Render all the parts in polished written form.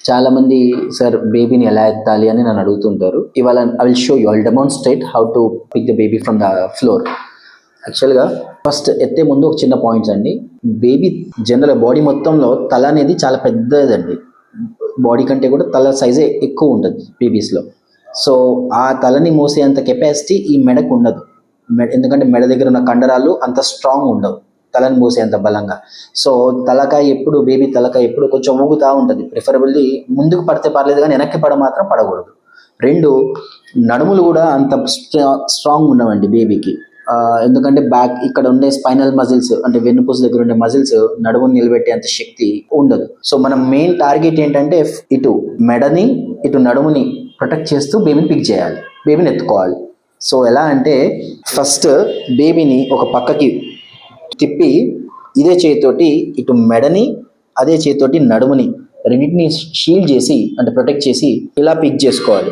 చాలా మంది సార్ బేబీని ఎలా ఎత్తాలి అని నన్ను అడుగుతుంటారు. ఇవాళ I will show you, I will demonstrate how to pick the baby from the floor. యాక్చువల్గా ఫస్ట్ ఎత్తే ముందు ఒక చిన్న పాయింట్స్ అండి. బేబీ జనరల్ బాడీ మొత్తంలో తల అనేది చాలా పెద్దదండి. బాడీ కంటే కూడా తల సైజే ఎక్కువ ఉంటుంది బేబీస్లో. సో ఆ తలని మోసేంత కెపాసిటీ ఈ మెడకు ఉండదు. ఎందుకంటే మెడ దగ్గర ఉన్న కండరాలు అంత స్ట్రాంగ్ ఉండవు తలని మోసేంత బలంగా. సో బేబీ తలకాయ ఎప్పుడు కొంచెం ఊగుతూ ఉంటుంది. ప్రిఫరబుల్లీ ముందుకు పడితే పర్లేదు, కానీ వెనక్కి మాత్రం పడకూడదు. రెండు, నడుములు కూడా అంత స్ట్రాంగ్ ఉండవండి బేబీకి. ఎందుకంటే బ్యాక్ ఇక్కడ ఉండే స్పైనల్ మజిల్స్ అంటే వెన్నుపూస దగ్గర ఉండే మజిల్స్ నడుముని నిలబెట్టేంత శక్తి ఉండదు. సో మనం మెయిన్ టార్గెట్ ఏంటంటే ఇటు మెడని ఇటు నడుముని ప్రొటెక్ట్ చేస్తూ బేబీని పిక్ చేయాలి, బేబీని ఎత్తుకోవాలి. సో ఎలా అంటే ఫస్ట్ బేబీని ఒక పక్కకి తిప్పి ఇదే చేతితోటి ఇటు మెడని అదే చేతితోటి నడుముని రెండింటిని షీల్డ్ చేసి అంటే ప్రొటెక్ట్ చేసి ఇలా పిక్ చేసుకోవాలి.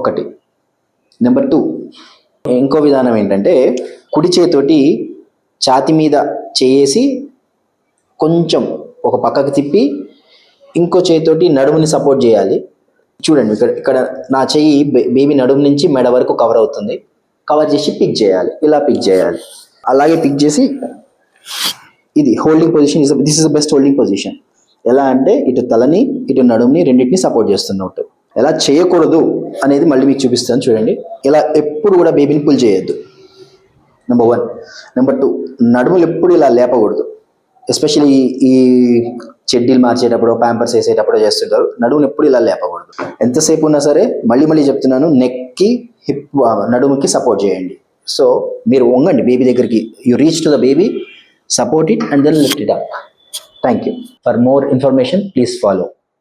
ఒకటి. నెంబర్ 2, ఇంకో విధానం ఏంటంటే కుడి చేతితోటి ఛాతి మీద చేసి కొంచెం ఒక పక్కకి తిప్పి ఇంకో చేతితోటి నడుముని సపోర్ట్ చేయాలి. చూడండి, ఇక్కడ నా చెయ్యి బేబీ నడుము నుంచి మెడ వరకు కవర్ అవుతుంది. కవర్ చేసి పిక్ చేయాలి, ఇలా పిక్ చేయాలి. అలాగే పిక్ చేసి ఇది holding position, this is the best holding position. ఎలా అంటే ఇటు తలని ఇటు నడుముని రెండింటిని సపోర్ట్ చేస్తున్నట్టు. ఎలా చేయకూడదు అనేది మళ్ళీ మీకు చూపిస్తాను చూడండి. ఇలా ఎప్పుడు కూడా బేబీని పుల్ చేయొద్దు, నెంబర్ 1. నెంబర్ 2, నడుములు ఎప్పుడు ఇలా లేపకూడదు. ఎస్పెషల్లీ ఈ చెడ్డీలు మార్చేటప్పుడు ప్యాంపర్స్ వేసేటప్పుడు చేస్తుంటారు. నడుముని ఎప్పుడు ఇలా లేపకూడదు. ఎంతసేపు ఉన్నా సరే మళ్ళీ చెప్తున్నాను, నెక్కి నడుముకి సపోర్ట్ చేయండి. సో మీరు వంగండి బేబీ దగ్గరికి, you reach to the baby, support it and then lift it up. Thank you. For more information please follow.